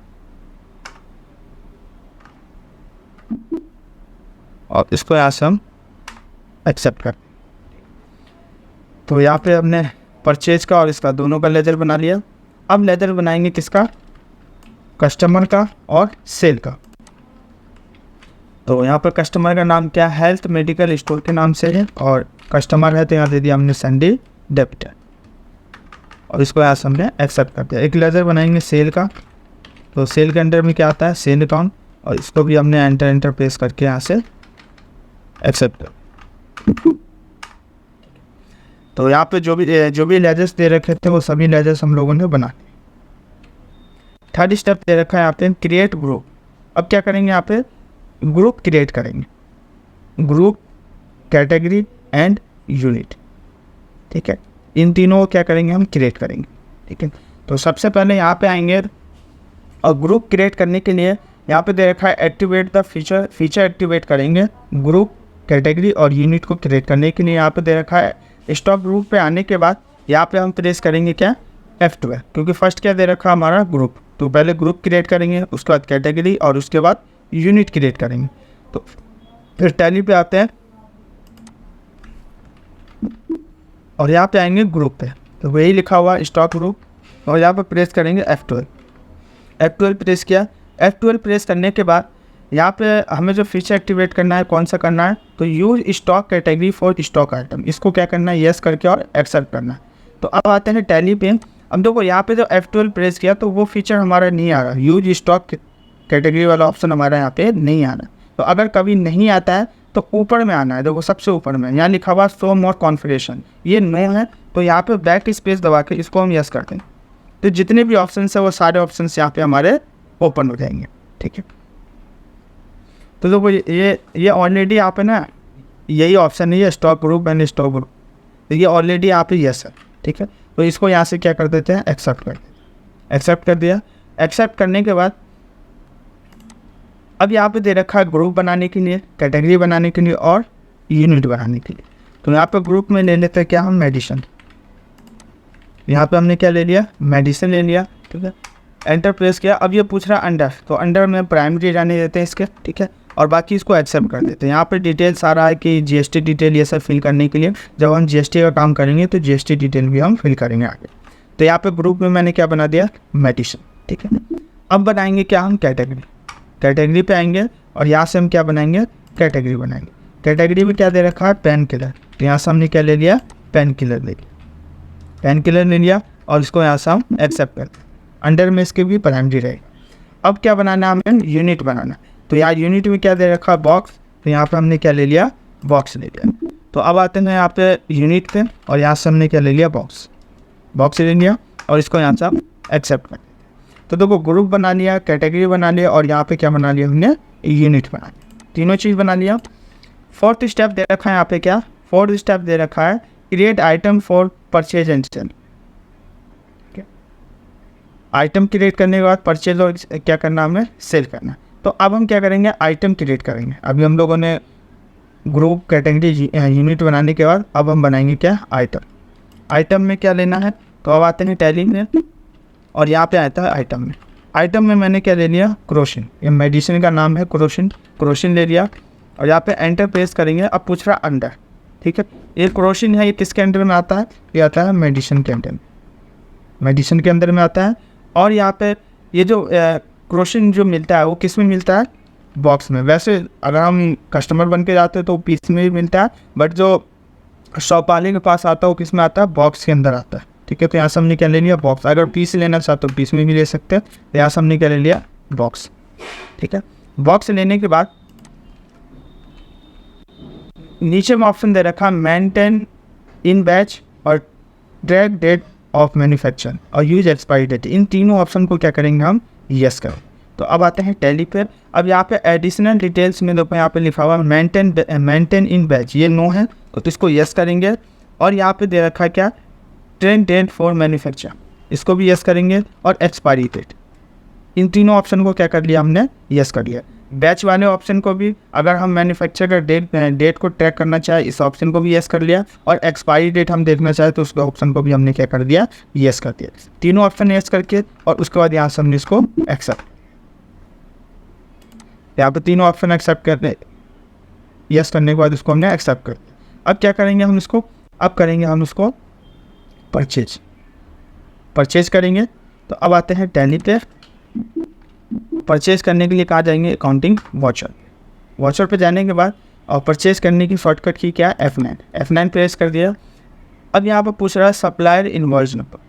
और इसको यहाँ से हम एक्सेप्ट कर। तो यहाँ पे हमने परचेज का और इसका दोनों का लेजर बना लिया। अब लेजर बनाएंगे किसका, कस्टमर का और सेल का। तो यहाँ पर कस्टमर का नाम क्या, हेल्थ मेडिकल स्टोर के नाम से है, और कस्टमर है तो यहाँ दे दिया हमने संडे डेबिटर, और इसको यहाँ से हमने एक्सेप्ट कर दिया। एक लेजर बनाएंगे सेल का, तो सेल के अंडर में क्या आता है, सेल अकाउंट, और इसको भी हमने एंटर प्रेस करके यहाँ से एक्सेप्ट कर। तो यहाँ पे जो भी लेजर्स दे रखे थे वो सभी लेजर्स हम लोगों ने बना लिए। थर्ड स्टेप दे रखा है यहाँ पे क्रिएट ग्रुप। अब क्या करेंगे, यहाँ पे ग्रुप क्रिएट करेंगे, ग्रुप, कैटेगरी एंड यूनिट। ठीक है, इन तीनों को क्या करेंगे, हम क्रिएट करेंगे। ठीक है, तो सबसे पहले यहाँ पे आएंगे और ग्रुप क्रिएट करने के लिए यहाँ पे दे रखा है एक्टिवेट द फीचर एक्टिवेट करेंगे ग्रुप, कैटेगरी और यूनिट को क्रिएट करने के लिए। यहाँ पे दे रखा है स्टॉप ग्रुप पे आने के बाद यहाँ पे हम प्रेस करेंगे क्या, F12, क्योंकि फर्स्ट क्या दे रखा हमारा ग्रुप, तो पहले ग्रुप क्रिएट करेंगे, उसके बाद कैटेगरी और उसके बाद यूनिट क्रिएट करेंगे। तो फिर टैली पे आते हैं और यहाँ पे आएंगे ग्रुप पे, तो वही लिखा हुआ स्टॉक ग्रुप, और यहाँ पे प्रेस करेंगे F12 प्रेस किया। F12 प्रेस करने के बाद यहाँ पे हमें जो फीचर एक्टिवेट करना है कौन सा करना है, तो use stock category for stock item, इसको क्या करना है, यस करके और एक्सेप्ट करना है। तो अब आते हैं टैली पे। अब देखो यहाँ पे जो F12 प्रेस किया तो वो फीचर हमारा नहीं आ रहा, यूज स्टॉक कैटेगरी वाला ऑप्शन हमारा यहाँ पे नहीं आ रहा। तो अगर कभी नहीं आता है तो ऊपर में आना है, देखो सबसे ऊपर में यहाँ लिखा हुआ शो मोर कॉन्फ़िगरेशन, ये नो है, तो यहाँ पे बैक स्पेस दबा के इसको हम यस करते हैं, तो जितने भी ऑप्शन है वो सारे ऑप्शन यहाँ पे हमारे ओपन हो जाएंगे। ठीक है, तो देखो ये ऑलरेडी यहाँ पे ना यही ऑप्शन है, ये stock group and stock group, तो ये ऑलरेडी यहाँ पे यस है। ठीक है, तो इसको यहाँ से क्या कर देते हैं, एक्सेप्ट कर देते हैं। एक्सेप्ट कर दिया। एक्सेप्ट करने के बाद अब यहाँ पे दे रखा है ग्रुप बनाने के लिए, कैटेगरी बनाने के लिए और यूनिट बनाने के लिए। तो यहाँ पे ग्रुप में ले लेते हैं क्या, हम मेडिसिन। यहाँ पे हमने क्या ले लिया, मेडिसिन ले लिया। ठीक है, एंटर प्रेस किया। अब ये पूछ रहा है अंडर, तो अंडर में प्राइमरी जाने देते हैं इसके। ठीक है, और बाकी इसको एक्सेप्ट कर देते हैं। यहाँ पे डिटेल सारा है कि जीएसटी डिटेल ये सब फिल करने के लिए, जब हम जीएसटी का काम करेंगे तो जीएसटी डिटेल भी हम फिल करेंगे आगे। तो यहाँ पे ग्रुप में मैंने क्या बना दिया, मेडिसिन। ठीक है, अब बनाएंगे क्या, हम कैटेगरी पे आएंगे और यहाँ से हम क्या बनाएंगे, कैटेगरी बनाएंगे। कैटेगरी में क्या दे रखा है, पेन किलर, तो यहाँ से हमने क्या ले लिया, पेन किलर ले लिया और इसको यहाँ से हम एक्सेप्ट करते हैं। अंडर में इसके भी प्राइमरी रहेगा। अब क्या बनाना है, हमें यूनिट बनाना। तो यार यूनिट में क्या दे रखा है, बॉक्स, तो यहाँ पे हमने क्या ले लिया, बॉक्स ले लिया। तो अब आते हैं यहाँ पे यूनिट पे और यहाँ से हमने क्या ले लिया, बॉक्स ले लिया और इसको यहाँ से हम एक्सेप्ट कर देते हैं। तो देखो ग्रुप बना लिया, कैटेगरी बना लिया और यहाँ पे क्या बना लिया हमने, यूनिट बना लिया, तीनों चीज़ बना लिया। फोर्थ स्टेप दे रखा है यहाँ पे क्या, फोर्थ स्टेप दे रखा है create item for purchase and sale. Item create करने के बाद परचेज और क्या करना, हमें सेल करना। तो अब हम क्या करेंगे, आइटम क्रिएट करेंगे। अभी हम लोगों ने ग्रुप, कैटेगरी, यूनिट बनाने के बाद अब हम बनाएंगे क्या, आइटम में क्या लेना है। तो अब आते हैं टैली में और यहाँ पे आता है आइटम में मैंने क्या ले लिया, क्रोसिन, ये मेडिसिन का नाम है, क्रोसिन ले लिया और यहाँ पे एंटर प्रेस करेंगे। अब पूछ रहा अंडर, ठीक है, ये क्रोसिन है, ये किसके अंडर में आता है, ये आता है मेडिसिन के अंदर में आता है। और यहाँ पे ये जो क्रोसिन जो मिलता है वो किस में मिलता है, बॉक्स में। वैसे अगर हम कस्टमर बन के जाते हैं तो पीस में भी मिलता है, बट जो शॉप वाले के पास आता है वो किस में आता है, बॉक्स के अंदर आता है। ठीक है, तो यहाँ से हमने क्या ले लिया, बॉक्स। अगर पीस लेना चाहते तो पीस में भी ले सकते हैं, तो यहाँ से हमने क्या ले लिया, बॉक्स। ठीक है, बॉक्स लेने के बाद नीचे में ऑप्शन दे रखा मेंटेन इन बैच और ट्रैक डेट ऑफ मैन्युफैक्चर और यूज एक्सपायरी डेट। इन तीनों ऑप्शन को क्या करेंगे, हम यस करें। तो अब आते हैं टैली पे। अब यहाँ पे एडिशनल डिटेल्स में देखो यहाँ पे लिखा हुआ मेंटेन इन बैच, ये नो है तो इसको यस करेंगे। और यहाँ पे दे रखा है क्या, ट्रेन डेट फॉर मैन्युफैक्चर, इसको भी यस करेंगे, और एक्सपायरी डेट, इन तीनों ऑप्शन को क्या कर लिया हमने, यस कर लिया। बैच वाले ऑप्शन को भी, अगर हम मैन्युफैक्चर का डेट को ट्रैक करना चाहे, इस ऑप्शन को भी यस कर लिया, और एक्सपायरी डेट हम देखना चाहे तो उस ऑप्शन को भी हमने क्या कर दिया, यस कर दिया। तीनों ऑप्शन यस करके और उसके बाद यहाँ से हमने इसको एक्सेप्ट, यहाँ पर तीनों ऑप्शन एक्सेप्ट करने, यस करने के बाद इसको हमने एक्सेप्ट कर दिया। अब क्या करेंगे हम इसको, अब करेंगे हम इसको परचेज करेंगे। तो अब आते हैं टैली पे। परचेज करने के लिए कहाँ जाएंगे, अकाउंटिंग वाउचर पे जाने के बाद, और परचेज करने की शॉर्टकट की क्या है, F9 प्रेस कर दिया। अब यहाँ पर पूछ रहा है सप्लायर इनवॉइस नंबर,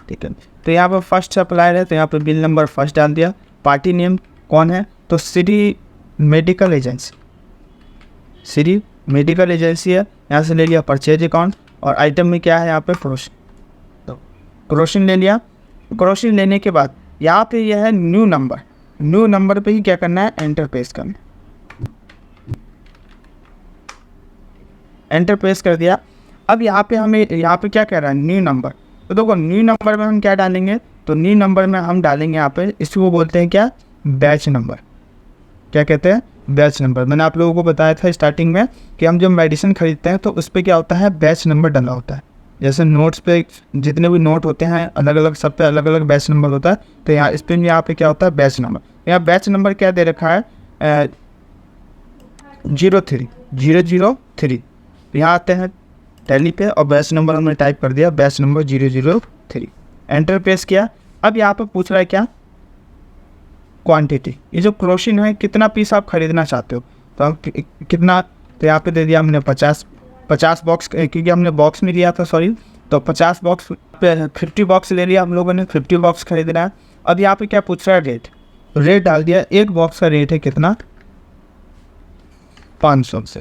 ठीक है। तो यहाँ पर फर्स्ट सप्लायर है, तो यहाँ पर बिल नंबर फर्स्ट डाल दिया। पार्टी नेम कौन है, तो सिटी मेडिकल एजेंसी है, यहाँ से ले लिया परचेज अकाउंट। और आइटम में क्या है यहाँ पे, क्रोशिन, तो क्रोशिन ले लिया। क्रोशिन लेने के बाद यहाँ पे यह है न्यू नंबर पे ही क्या करना है, एंटर प्रेस करना है। एंटर प्रेस कर दिया। अब यहाँ पे हमें, यहाँ पे क्या कह रहा है, न्यू नंबर। तो देखो न्यू नंबर में हम क्या डालेंगे, तो न्यू नंबर में हम डालेंगे यहाँ पे, इसको बोलते हैं क्या, बैच नंबर। क्या कहते हैं, बैच नंबर। मैंने आप लोगों को बताया था स्टार्टिंग में कि हम जब मेडिसिन खरीदते हैं तो उस पर क्या होता है, बैच नंबर डाला होता है। जैसे नोट्स पे जितने भी नोट होते हैं अलग अलग, सब पे अलग अलग बैच नंबर होता है। तो यहाँ इस पर यहाँ पे क्या होता है, बैच नंबर। यहाँ बैच नंबर क्या दे रखा है, 03003। यहाँ आते हैं टैली पे और बैच नंबर हमने टाइप कर दिया, बैच नंबर 003। एंटर प्रेस किया। अब यहाँ पे पूछ रहा है क्या, क्वांटिटी। ये जो क्रोशिन है कितना पीस आप खरीदना चाहते हो, तो हम कितना, तो यहाँ पे दे दिया हमने 50 बॉक्स, क्योंकि हमने बॉक्स में लिया था, सॉरी। तो 50 बॉक्स पे 50 बॉक्स ले लिया हम लोगों ने, 50 बॉक्स खरीदना है। अब यहाँ पे क्या पूछ रहा है, रेट डाल दिया। एक बॉक्स का रेट है कितना, 500 से,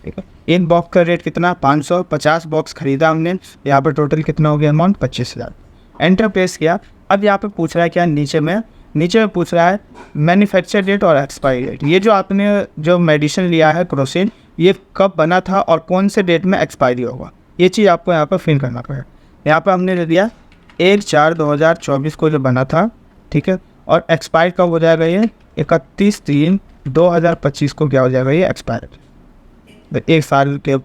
ठीक है। एक बॉक्स का रेट कितना, 500। 50 बॉक्स खरीदा हमने, यहाँ पर टोटल कितना हो गया अमाउंट, 25,000। एंटर प्रेस किया। अब यहाँ पे पूछ रहा है क्या, नीचे में पूछ रहा है मैन्युफैक्चर डेट और एक्सपायरी डेट। ये जो आपने जो मेडिसिन लिया है क्रोसिन, ये कब बना था और कौन से डेट में एक्सपायरी होगा, ये चीज़ आपको यहाँ पर फिल करना पड़ेगा। यहाँ पर हमने ले दिया 1/4/2024 को जो बना था, ठीक है। और एक्सपायर कब हो जाएगा, ये 31/3/2025 को क्या हो जाएगा, ये एक्सपायर। एक साल के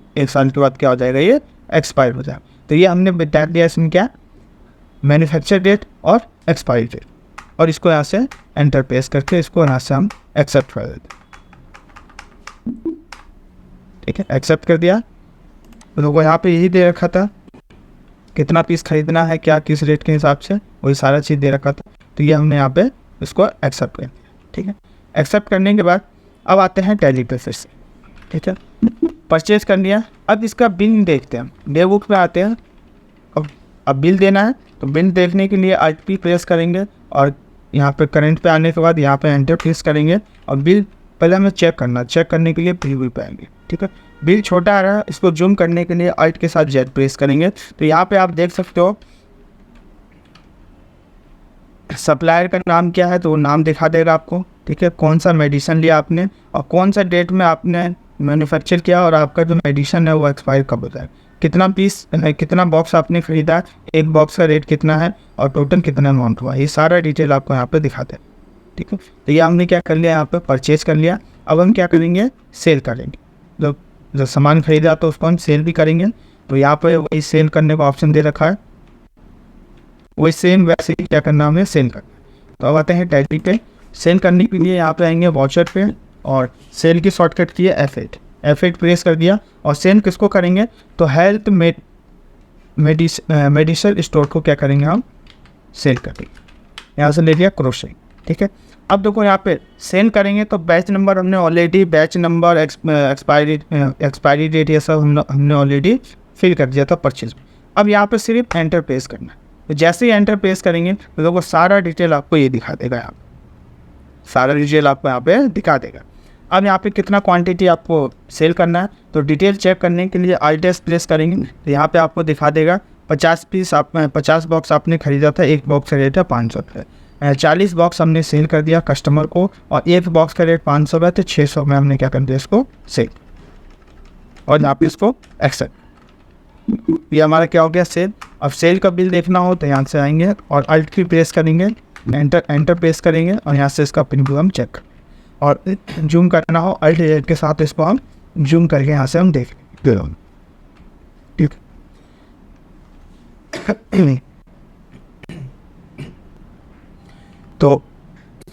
बाद क्या हो जाएगा, ये एक्सपायर हो जाएगा। तो ये हमने बता दिया इसमें क्या, मैन्युफैक्चर डेट और एक्सपायरी डेट। और इसको यहाँ से एंटर प्रेस करके इसको यहाँ से हम एक्सेप्ट कर देते हैं, ठीक है। एक्सेप्ट कर दिया। तो लोगों यहाँ पे यही दे रखा था, कितना पीस खरीदना है, क्या किस रेट के हिसाब से, वही सारा चीज़ दे रखा था। तो ये हमने यहाँ पे इसको एक्सेप्ट कर दिया, ठीक है। एक्सेप्ट करने के बाद अब आते हैं टैली पे फिर से, ठीक है। परचेज कर लिया। अब इसका बिल देखते हैं, डे बुक में आते हैं। अब बिल देना है, तो बिल देखने के लिए Alt प्रेस करेंगे और यहाँ पे करंट पे आने के बाद यहाँ पे एंटर प्रेस करेंगे। और बिल पहले हमें चेक करने के लिए प्रीव्यू पे आएंगे, ठीक है। बिल छोटा आ रहा है, इसको जूम करने के लिए Alt के साथ Z प्रेस करेंगे। तो यहाँ पे आप देख सकते हो सप्लायर का नाम क्या है, तो वो नाम दिखा देगा आपको, ठीक है। कौन सा मेडिसिन लिया आपने और कौन सा डेट में आपने मैन्युफैक्चर किया, और आपका जो मेडिसिन है वो एक्सपायर कब होता है, कितना पीस, कितना बॉक्स आपने खरीदा, एक बॉक्स का रेट कितना है और टोटल कितना अमाउंट हुआ, ये सारा डिटेल आपको यहाँ पे दिखाते हैं, ठीक है। तो ये हमने क्या कर लिया, यहाँ पे परचेज कर लिया। अब हम क्या करेंगे, सेल करेंगे। जो सामान खरीदा तो उसको हम सेल भी करेंगे। तो यहाँ पे वही सेल करने का ऑप्शन दे रखा है, वही सेम वैसे ही क्या करना, हमें सेल करना। तो अब आते हैं टैली पे। सेल करने के लिए यहाँ पे आएंगे वाउचर पे, और सेल की शॉर्टकट की है F8 प्रेस कर दिया। और सेल किसको करेंगे, तो हेल्थ मेडिसिन स्टोर को क्या करेंगे, हम सेल करेंगे। यहाँ से ले लिया क्रोशिन, ठीक है। अब देखो यहाँ पे सेल करेंगे तो बैच नंबर हमने already, batch number, expiry date, ये सब हमने ऑलरेडी फिल कर दिया था परचेज में। अब यहाँ पे सिर्फ एंटर प्रेस करना है। तो जैसे ही एंटर प्रेस करेंगे तो देखो सारा डिटेल आपको ये दिखा देगा, यहाँ पे सारा डिटेल आपको यहाँ पे दिखा देगा। अब यहाँ पे कितना क्वांटिटी आपको सेल करना है, तो डिटेल चेक करने के लिए Alt प्रेस करेंगे। तो यहाँ पे आपको दिखा देगा 50 बॉक्स आपने खरीदा था, एक बॉक्स का रेट है 500 रुपये। 40 बॉक्स हमने सेल कर दिया कस्टमर को, और एक बॉक्स का रेट 500 है, तो 600 में हमने क्या कर दिया इसको सेल, और यहाँ पे इसको एक्सेप्ट। ये हमारा क्या हो गया, सेल। अब सेल का बिल देखना हो तो यहाँ से आएंगे और अल्ट की प्रेस करेंगे, एंटर प्रेस करेंगे और यहाँ से इसका पिन हम चेक, और जूम करना हो अल्ट के साथ इसको हम जूम करके यहाँ से हम देख लेंगे। ठीक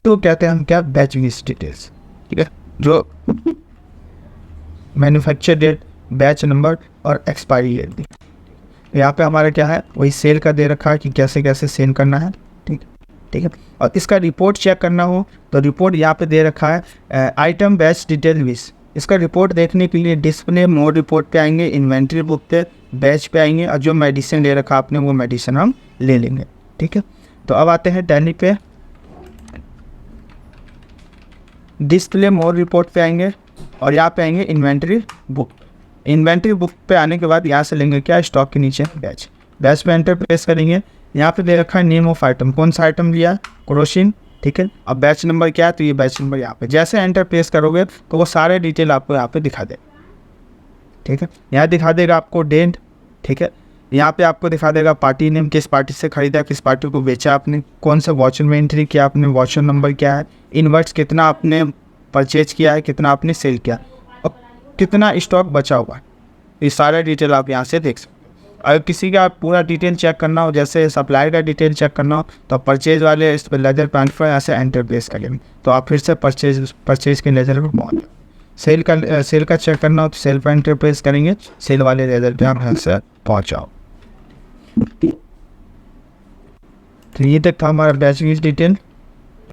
तो कहते हैं हम क्या, बैच लिस्ट डिटेल्स। ठीक है, जो मैन्युफैक्चर डेट, बैच नंबर और एक्सपायरी डेट दी। यहाँ पे हमारा क्या है, वही सेल का दे रखा है कि कैसे कैसे सेल करना है। ठीक है, और इसका रिपोर्ट चेक करना हो तो रिपोर्ट यहाँ पे दे रखा है आइटम बैच डिटेल लिस्ट। इसका रिपोर्ट देखने के लिए डिस्प्ले मोड रिपोर्ट पे आएंगे, इन्वेंट्री बुक पे, बैच पे आएंगे और जो मेडिसिन ले रखा आपने वो मेडिसिन हम ले लेंगे। ठीक है, तो अब आते हैं टैली पे, डिस्प्ले मोड रिपोर्ट पे आएंगे और यहाँ पे आएंगे इन्वेंट्री बुक। इन्वेंट्री बुक पे आने के बाद यहाँ से लेंगे क्या, स्टॉक के नीचे बैच पे एंटर प्रेस करेंगे। यहाँ पे दे रखा है नेम ऑफ आइटम, कौन सा आइटम लिया, क्रोसिन। ठीक है, अब बैच नंबर क्या है, तो ये बैच नंबर यहाँ पे जैसे एंटर प्रेस करोगे तो वो सारे डिटेल आपको यहाँ पे दिखा दे। ठीक है, यहाँ दिखा देगा आपको डेट। ठीक है, यहाँ पे आपको दिखा देगा पार्टी नेम, किस पार्टी से खरीदा, किस पार्टी को बेचा आपने, कौन सा वाचर में एंट्री किया आपने, वाचर नंबर क्या है, इनवर्ट्स कितना आपने परचेज किया है, कितना आपने सेल किया और कितना स्टॉक बचा हुआ है। ये सारा डिटेल आप यहाँ से देख सकते हो। अगर किसी का पूरा डिटेल चेक करना हो, जैसे सप्लायर का डिटेल चेक करना हो, तो परचेज वाले इस पर लेजर पैन पर यहाँ से एंटर प्रेस करेंगे तो आप फिर से परचेज के लेजर पर पहुँच जाओ। सेल का चेक करना हो तो सेल पर एंटर प्रेस करेंगे, सेल वाले लेजर पे आप यहाँ से पहुँच जाओ। तो ये तक था हमारा बैच की डिटेल।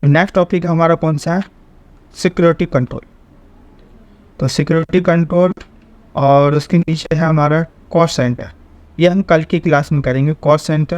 नेक्स्ट टॉपिक हमारा कौन सा है, सिक्योरिटी कंट्रोल। तो सिक्योरिटी कंट्रोल और उसके नीचे है हमारा कॉस्ट सेंटर। ये हम कल की क्लास में करेंगे, कॉस्ट सेंटर